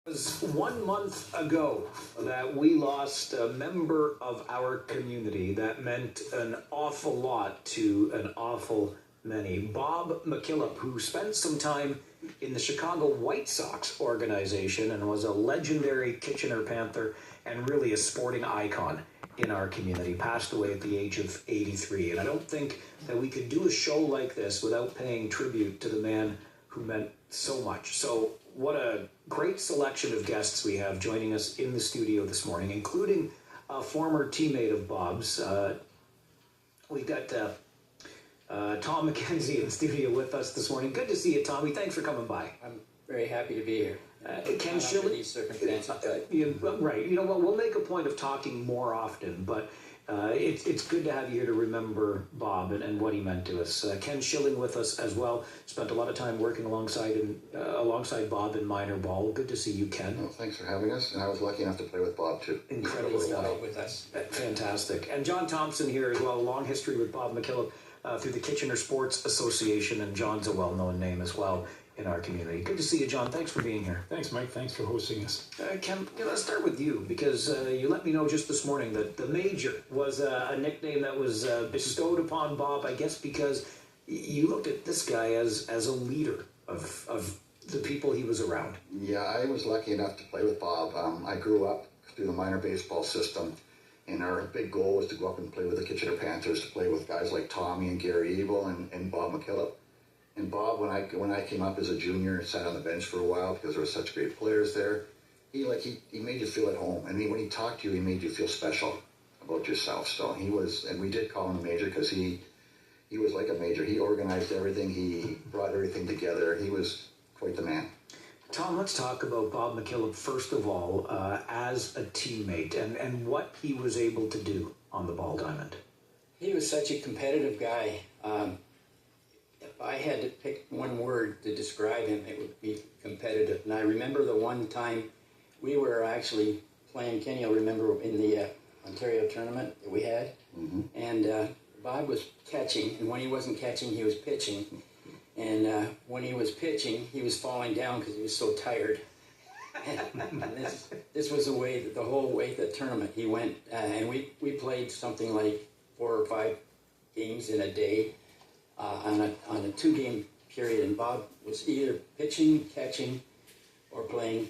It was 1 month ago that we lost a member of our community that meant an awful lot to an awful many. Bob McKillop, who spent some time in the Chicago White Sox organization and was a legendary Kitchener Panther and really a sporting icon in our community, passed away at the age of 83. And I don't think that we could do a show like this without paying tribute to the man who meant so much. So what a great selection of guests we have joining us in the studio this morning, including a former teammate of Bob's. We've got Tom McKenzie in the studio with us this morning. Good to see you, Tommy. Thanks for coming by. I'm very happy to be here. Ken Schilling. These circumstances. Right. You know what? We'll make a point of talking more often, but it's good to have you here to remember Bob and what he meant to us. Ken Schilling with us as well. Spent a lot of time working alongside Bob in minor ball. Good to see you, Ken. Well, thanks for having us, and I was lucky enough to play with Bob too. Incredible stuff with us. Fantastic. And John Thompson here as well. A long history with Bob McKillop through the Kitchener Sports Association, and John's a well-known name as well in our community. Good to see you, John. Thanks for being here. Thanks, Mike. Thanks for hosting us. Ken, let's start with you, because you let me know just this morning that the Major was a nickname that was bestowed upon Bob, I guess because you looked at this guy as a leader of the people he was around. Yeah, I was lucky enough to play with Bob. I grew up through the minor baseball system, and our big goal was to go up and play with the Kitchener Panthers, to play with guys like Tommy and Gary Ebel and Bob McKillop. And Bob, when I came up as a junior, sat on the bench for a while because there were such great players there. He made you feel at home. I mean, when he talked to you, he made you feel special about yourself. So he was, and we did call him a major because he was like a major. He organized everything. He brought everything together. He was quite the man. Tom, let's talk about Bob McKillop first of all as a teammate and what he was able to do on the ball diamond. He was such a competitive guy. If I had to pick one word to describe him, it would be competitive. And I remember the one time we were actually playing, Kenny, you'll remember, in the Ontario tournament that we had. Mm-hmm. And Bob was catching, and when he wasn't catching, he was pitching. And when he was pitching, he was falling down because he was so tired. And this was the whole way the tournament. He went, and we played something like 4 or 5 games in a day. On a 2-game period, and Bob was either pitching, catching, or playing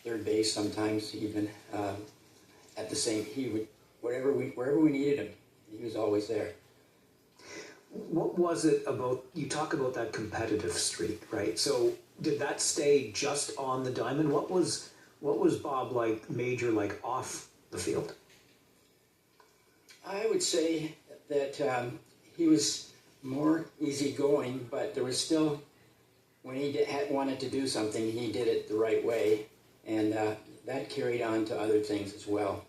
third base sometimes even at the same. He would wherever we needed him, he was always there. What was it about, you talk about that competitive streak, right? So did that stay just on the diamond? What was Bob like, major, like off the field? I would say that he was more easygoing, but there was still, when he wanted to do something, he did it the right way, and that carried on to other things as well.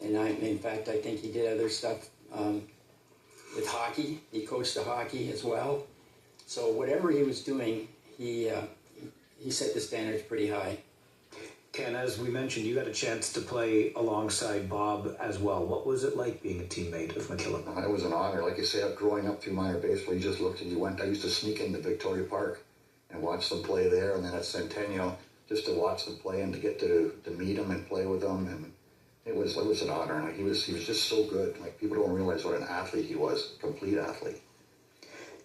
In fact, I think he did other stuff with hockey. He coached the hockey as well. So whatever he was doing, he set the standards pretty high. Ken, as we mentioned, you got a chance to play alongside Bob as well. What was it like being a teammate of McKillop? It was an honor. Like you say, growing up through minor baseball, you just looked and you went. I used to sneak into Victoria Park and watch them play there, and then at Centennial, just to watch them play and to get to meet them and play with them. And it was an honor. Like he was just so good. Like people don't realize what an athlete he was, complete athlete.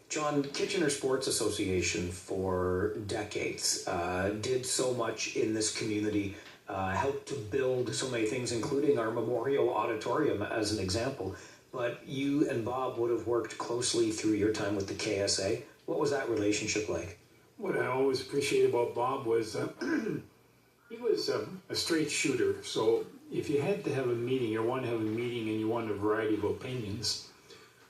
John, Kitchener Sports Association for decades did so much in this community, helped to build so many things, including our Memorial Auditorium as an example. But you and Bob would have worked closely through your time with the KSA. What was that relationship like? What I always appreciated about Bob was he was a straight shooter. So if you had to have a meeting, or wanted to have a meeting and you wanted a variety of opinions,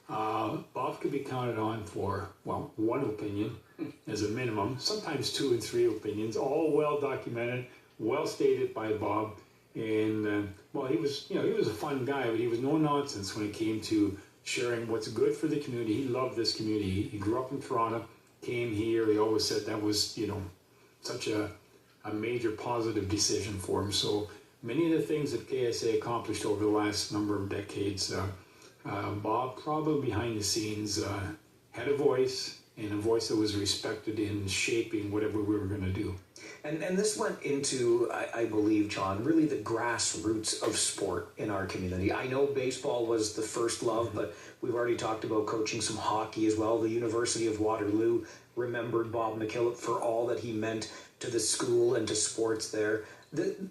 Bob could be counted on for, well, one opinion as a minimum, sometimes 2 and 3 opinions, all well documented, well stated by Bob. And well, he was a fun guy, but he was no nonsense when it came to sharing what's good for the community. He loved this community. He grew up in Toronto, came here. He always said that was, such a major positive decision for him. So many of the things that KSA accomplished over the last number of decades, Bob, probably behind the scenes, had a voice and a voice that was respected in shaping whatever we were going to do. And this went into, I believe, John, really the grassroots of sport in our community. I know baseball was the first love, but we've already talked about coaching some hockey as well. The University of Waterloo remembered Bob McKillop for all that he meant to the school and to sports there.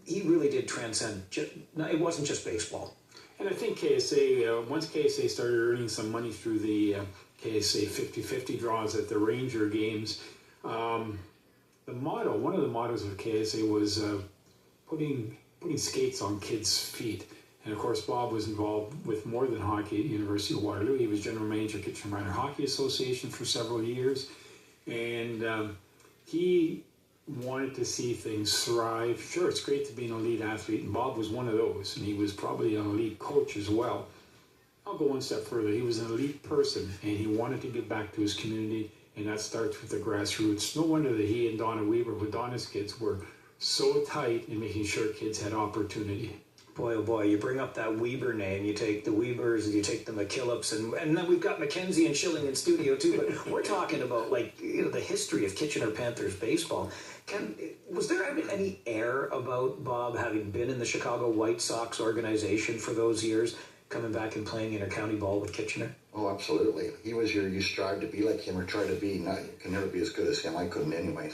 He really did transcend. It wasn't just baseball. And I think KSA, once KSA started earning some money through the KSA 50-50 draws at the Ranger games, one of the mottos of KSA was putting skates on kids' feet. And of course, Bob was involved with more than hockey at University of Waterloo. He was general manager of Kitchener-Minor Hockey Association for several years. And he wanted to see things thrive. Sure, it's great to be an elite athlete, and Bob was one of those, and he was probably an elite coach as well. I'll go one step further. He was an elite person, and he wanted to give back to his community, and that starts with the grassroots. No wonder that he and Donna Weaver, with Donna's kids, were so tight in making sure kids had opportunity. Boy, oh boy, you bring up that Weber name, you take the Weavers, and you take the McKillops, and then we've got Mackenzie and Schilling in studio too, but we're talking about, the history of Kitchener Panthers baseball. Was there any air about Bob having been in the Chicago White Sox organization for those years, coming back and playing intercounty ball with Kitchener? Oh, absolutely. He was you strive to be like him or try to be. You can never be as good as him. I couldn't anyway.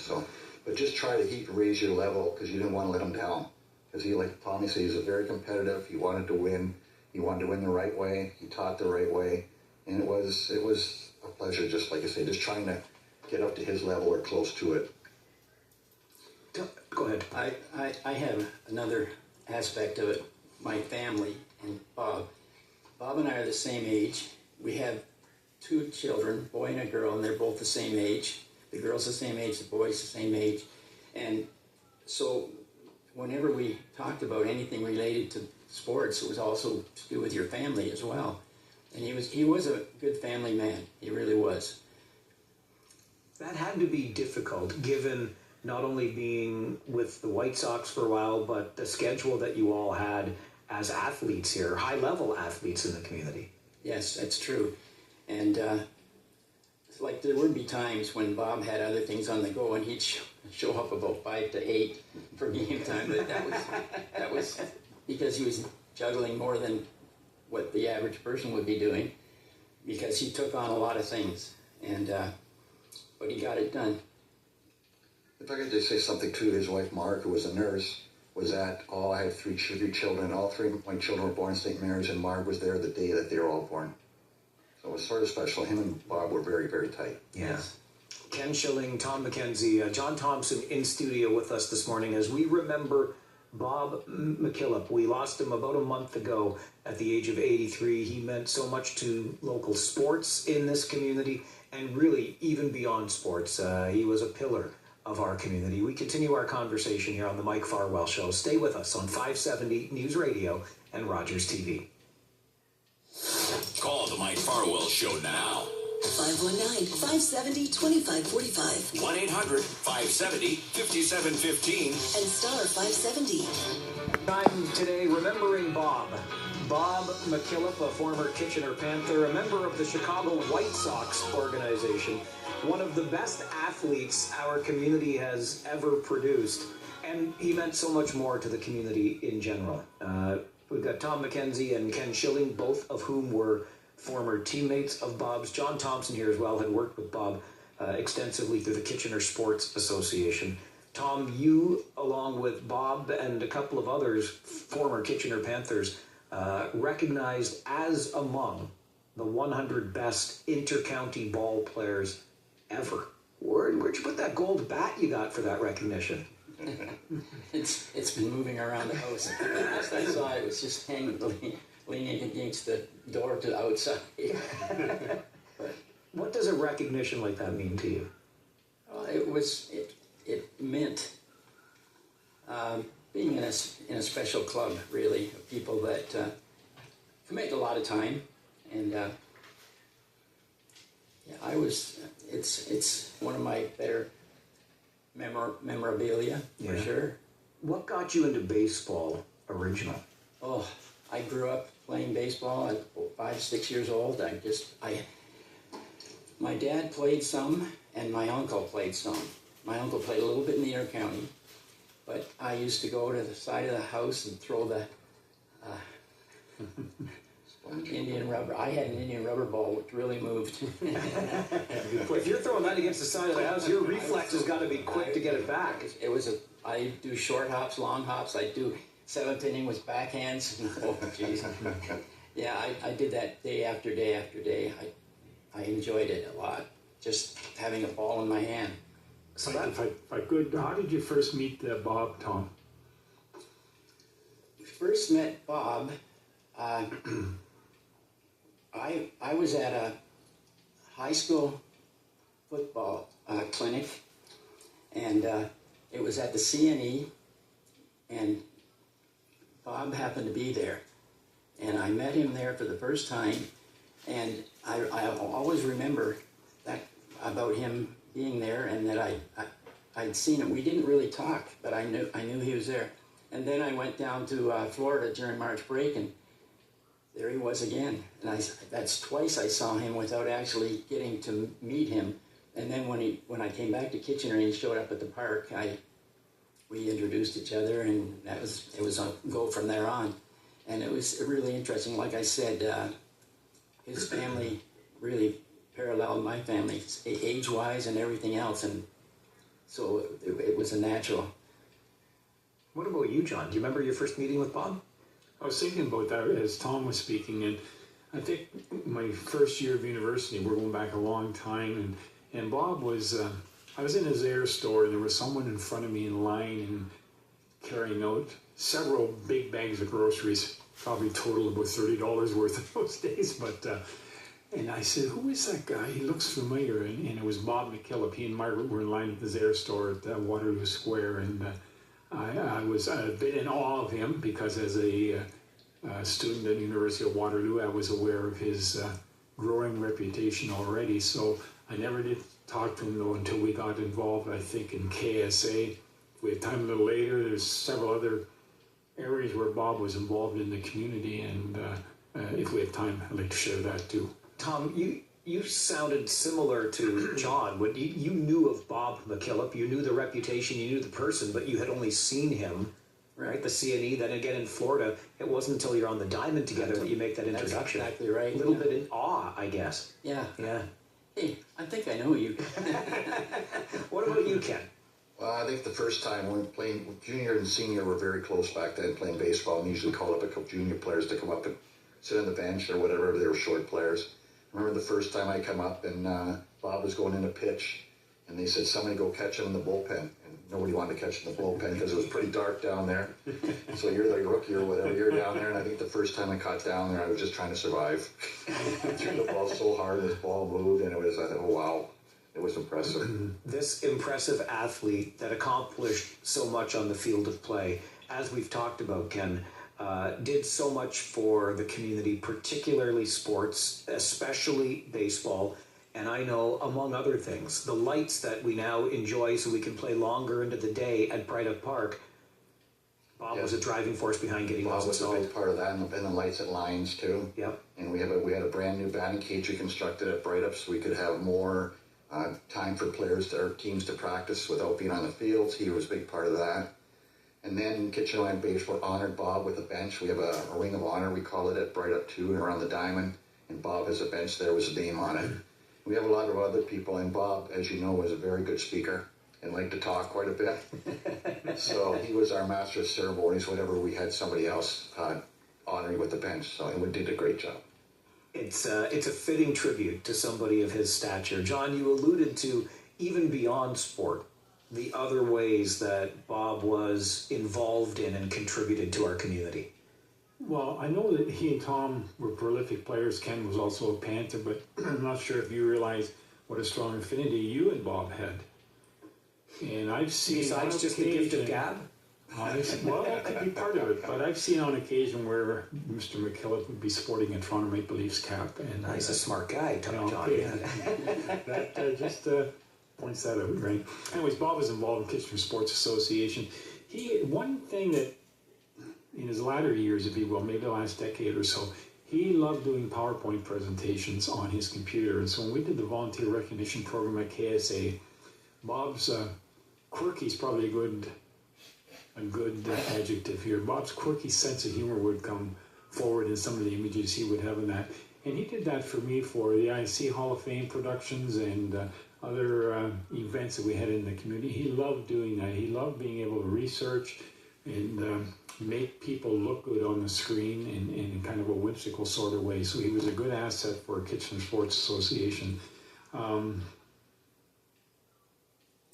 But just try to raise your level because you didn't want to let him down. Because he, like Tommy said, he's very competitive. He wanted to win. He wanted to win the right way. He taught the right way. And it was a pleasure, just like I say, just trying to get up to his level or close to it. Go ahead. I have another aspect of it. My family and Bob. Bob and I are the same age. We have 2 children, boy and a girl, and they're both the same age. The girl's the same age, the boy's the same age. And so whenever we talked about anything related to sports, it was also to do with your family as well. And he was a good family man. He really was. That had to be difficult, given not only being with the White Sox for a while, but the schedule that you all had as athletes here, high-level athletes in the community. Yes, that's true. And there would be times when Bob had other things on the go, and he'd show up about 5 to 8 for game time. But that was because he was juggling more than what the average person would be doing, because he took on a lot of things. And but he got it done. If I could just say something too, his wife Mark, who was a nurse, was at I had 3 children. All 3 of my children were born in St. Mary's, and Mark was there the day that they were all born. So it was sort of special. Him and Bob were very, very tight. Yeah. Ken Schilling, Tom McKenzie, John Thompson in studio with us this morning as we remember Bob McKillop. We lost him about a month ago at the age of 83. He meant so much to local sports in this community, and really even beyond sports. He was a pillar of our community. We continue our conversation here on the Mike Farwell Show. Stay with us on 570 News Radio and Rogers TV. Call the Mike Farwell Show now. 519-570-2545. 1-800-570-5715. And star 570. Time today remembering Bob. Bob McKillop, a former Kitchener Panther, a member of the Chicago White Sox organization, one of the best athletes our community has ever produced, and he meant so much more to the community in general. We've got Tom McKenzie and Ken Schilling, both of whom were former teammates of Bob's. John Thompson here as well had worked with Bob extensively through the Kitchener Sports Association. Tom, you, along with Bob and a couple of others, former Kitchener Panthers, recognized as among the 100 best inter-county ball players ever. Where'd you put that gold bat you got for that recognition? It's been moving around the house. Last I saw it was just hanging, leaning against the door to the outside. What does a recognition like that mean to you? It meant being in a special club, really, of people that commit a lot of time, and it's one of my better memorabilia, for sure. What got you into baseball originally? Oh, I grew up playing baseball at 5, 6 years old. My dad played some, and my uncle played some. My uncle played a little bit in the inter-county, but I used to go to the side of the house and throw the Indian rubber. I had an Indian rubber ball which really moved. If you're throwing that against the side of the house, your reflex has got to be quick to get it back. I do short hops, long hops. I do seventh inning with backhands. Oh, jeez. Yeah, I did that day after day after day. I enjoyed it a lot, just having a ball in my hand. So if I could, how did you first meet Bob, Tom? First met Bob, I was at a high school football clinic, and it was at the CNE, and Bob happened to be there. And I met him there for the first time, and I always remember that about him being there, and that I'd seen him. We didn't really talk, but I knew he was there. And then I went down to Florida during March break, and there he was again. And that's twice I saw him without actually getting to meet him. And then when I came back to Kitchener and he showed up at the park, we introduced each other, and it was a go from there on. And it was really interesting. Like I said, his family really paralleled my family, age-wise and everything else, and so it was a natural. What about you, John? Do you remember your first meeting with Bob? I was thinking about that as Tom was speaking, and I think my first year of university, we're going back a long time, and Bob was, I was in his air store, and there was someone in front of me in line and carrying out several big bags of groceries, probably total about $30 worth of those days, but and I said, who is that guy? He looks familiar, and it was Bob McKillop. He and Margaret were in line at his air store at Waterloo Square, and I was a bit in awe of him because as a student at the University of Waterloo, I was aware of his growing reputation already, so I never did talk to him though until we got involved, I think, in KSA. If we had time a little later, there's several other areas where Bob was involved in the community, and if we have time, I'd like to share that too. Tom, you sounded similar to John. When you knew of Bob McKillop, you knew the reputation, you knew the person, but you had only seen him, right? The CNE, then again in Florida. It wasn't until you're on the diamond together that you make that introduction. That's exactly right. A little bit in awe, I guess. Yeah. Yeah. Hey, I think I know you. What about you, Ken? Well, I think the first time when playing, junior and senior were very close back then playing baseball, and usually called up a couple junior players to come up and sit on the bench or whatever. They were short players. I remember the first time I come up and Bob was going in a pitch, and they said, somebody go catch him in the bullpen. And nobody wanted to catch him in the bullpen because it was pretty dark down there. So you're the rookie or whatever, you're down there. And I think the first time I caught down there, I was just trying to survive. I threw the ball so hard, this ball moved, and I thought, oh, wow. It was impressive. This impressive athlete that accomplished so much on the field of play, as we've talked about, Ken, did so much for the community, particularly sports, especially baseball. And I know, among other things, the lights that we now enjoy so we can play longer into the day at Bright Up Park. Bob was a driving force behind getting Bob those was a installed. big part of that, and the lights at Lions too. Yep. And we had a brand new batting cage we constructed at Bright Up so we could have more time for players or teams to practice without being on the fields. He was a big part of that. And then Kitchener Line Baseball honored Bob with a bench. We have a ring of honor, we call it, at Bright Up 2 and around the diamond. And Bob has a bench there with his name on it. We have a lot of other people, and Bob, as you know, was a very good speaker and liked to talk quite a bit. So he was our master of ceremonies whenever we had somebody else honoring with the bench. So he did a great job. It's a fitting tribute to somebody of his stature. John, you alluded to, even beyond sport, the other ways that Bob was involved in and contributed to our community. Well, I know that he and Tom were prolific players. Ken was also a Panther, but I'm not sure if you realize what a strong affinity you and Bob had. And I've seen Besides just the gift of gab? Well, that could be part of it, but I've seen on occasion where Mr. McKillop would be sporting a Toronto Maple Leafs cap. And He's a smart guy, John. That just points that out, right? Anyways, Bob was involved in Kitchener Sports Association. One thing that, in his latter years, if you will, maybe the last decade or so, he loved doing PowerPoint presentations on his computer. And so when we did the volunteer recognition program at KSA, Bob's quirky is probably a good adjective here. Bob's quirky sense of humor would come forward in some of the images he would have in that. And he did that for me for the IC Hall of Fame productions and other events that we had in the community. He loved doing that. He loved being able to research and make people look good on the screen in kind of a whimsical sort of way. So he was a good asset for Kitchener Sports Association.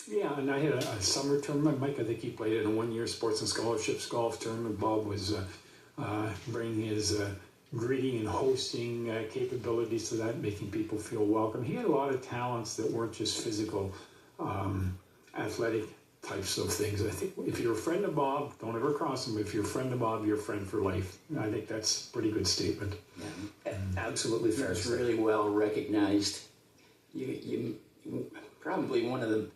Yeah, and I had a summer tournament. Mike, I think he played in a one-year sports and scholarships golf tournament. Bob was bringing his greeting and hosting capabilities to that, making people feel welcome. He had a lot of talents that weren't just physical, athletic types of things. I think if you're a friend of Bob, don't ever cross him. If you're a friend of Bob, you're a friend for life. I think that's a pretty good statement. Yeah. Absolutely fair. It's really well recognized. You probably one of the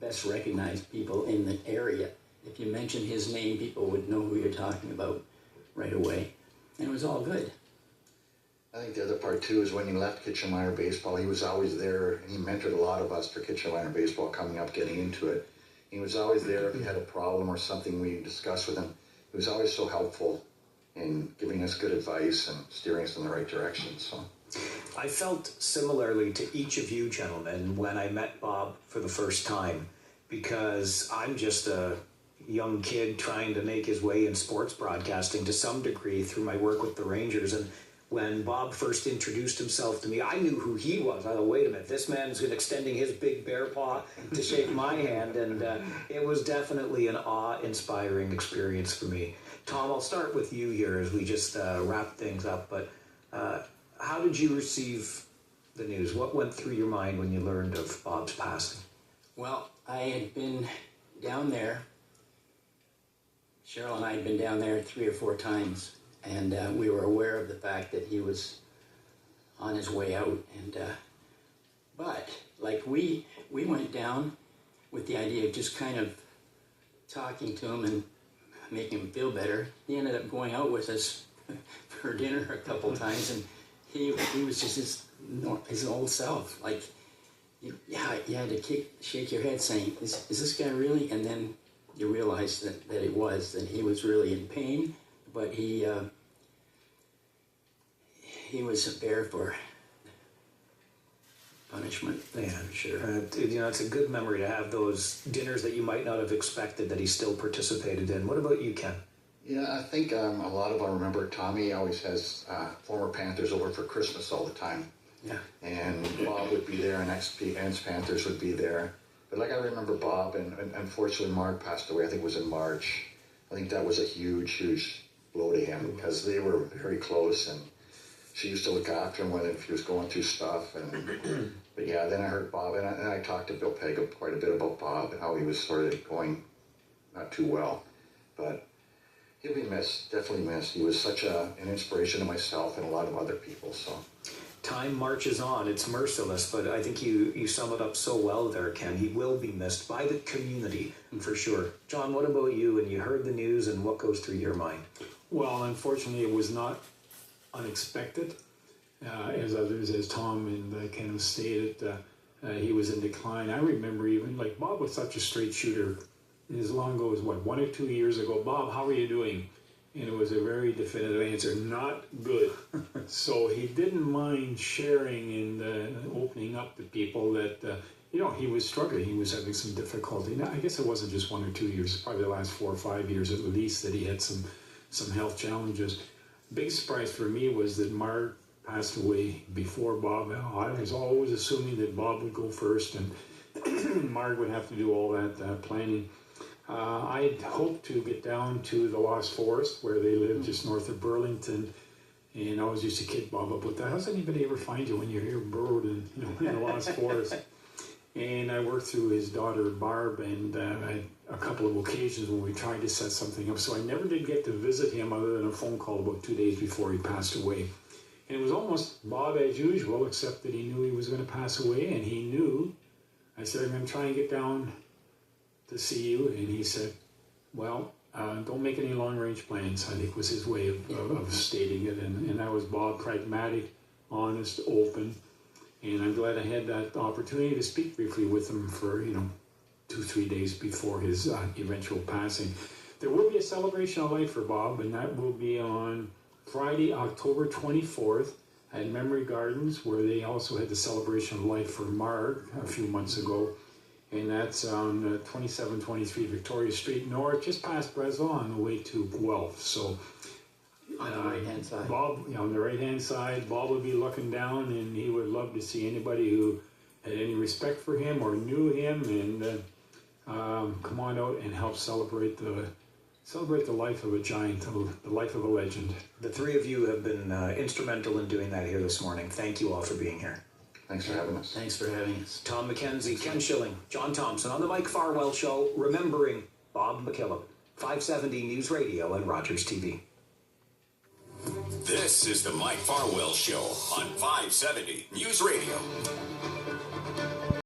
best recognized people in the area. If you mention his name, people would know who you're talking about right away. And it was all good. I think the other part too is when he left Kitchener Minor Baseball, he was always there, and he mentored a lot of us for Kitchener Minor Baseball coming up, getting into it. He was always there if we had a problem or something we discussed with him. He was always so helpful in giving us good advice and steering us in the right direction. So I felt similarly to each of you gentlemen when I met Bob for the first time, because I'm just a young kid trying to make his way in sports broadcasting to some degree through my work with the Rangers. And when Bob first introduced himself to me, I knew who he was. I thought, wait a minute, this man's extending his big bear paw to shake my hand. And it was definitely an awe-inspiring experience for me. Tom, I'll start with you here as we just wrap things up. But how did you receive the news? What went through your mind when you learned of Bob's passing? Well, I had been down there. Cheryl and I had been down there 3 or 4 times, and we were aware of the fact that he was on his way out. And but like we went down with the idea of just kind of talking to him and making him feel better. He ended up going out with us for dinner a couple times, and he was just his old self. Like, you had to shake your head saying, is this guy really? And then you realized that he was really in pain, but he was there for punishment. Yeah, sure. It's a good memory to have those dinners that you might not have expected that he still participated in. What about you, Ken? yeah, I think a lot of I remember Tommy always has former Panthers over for Christmas all the time. Yeah. And Bob would be there, and ex-Panthers would be there. But like I remember Bob, and unfortunately Mark passed away, I think it was in March. I think that was a huge, huge blow to him because they were very close, and she used to look after him if he was going through stuff. And but yeah, then I heard Bob, and I talked to Bill Pegg quite a bit about Bob and how he was sort of going not too well. But he'll be missed, definitely missed. He was such an inspiration to myself and a lot of other people. So. Time marches on. It's merciless, but I think you sum it up so well there, Ken. He will be missed by the community, for sure. John, what about you? And you heard the news, and what goes through your mind? Well, unfortunately, it was not unexpected. As Tom and Ken have stated, he was in decline. I remember even, like, Bob was such a straight shooter. As long ago as, 1 or 2 years ago, Bob, how are you doing? And it was a very definitive answer, not good. So he didn't mind sharing and opening up to people that, he was struggling. He was having some difficulty. Now, I guess it wasn't just 1 or 2 years, probably the last 4 or 5 years at least that he had some health challenges. Big surprise for me was that Mark passed away before Bob. I was always assuming that Bob would go first and Mark would have to do all that planning. I had hoped to get down to the Lost Forest where they live just north of Burlington, and I always used to kid Bob about that. How does anybody ever find you when you're here burrowed in the Lost Forest? And I worked through his daughter Barb, and I had a couple of occasions when we tried to set something up. So I never did get to visit him other than a phone call about 2 days before he passed away. And it was almost Bob as usual, except that he knew he was going to pass away, and he knew. I said, I'm going to try and get down to see you. And he said, well, don't make any long-range plans, I think was his way of stating it. And that was Bob, pragmatic, honest, open. And I'm glad I had that opportunity to speak briefly with him for, 2-3 days before his eventual passing. There will be a celebration of life for Bob, and that will be on Friday, October 24th at Memory Gardens, where they also had the celebration of life for Marg a few months ago. And that's on 2723 Victoria Street North, just past Breslau on the way to Guelph. So On the right-hand side. Bob, on the right-hand side, Bob would be looking down, and he would love to see anybody who had any respect for him or knew him, and come on out and help celebrate the life of a giant, the life of a legend. The three of you have been instrumental in doing that here this morning. Thank you all for being here. Thanks for having us. Thanks for having us. Tom McKenzie, Ken Schilling, John Thompson on the Mike Farwell Show, remembering Bob McKillop, 570 News Radio and Rogers TV. This is the Mike Farwell Show on 570 News Radio.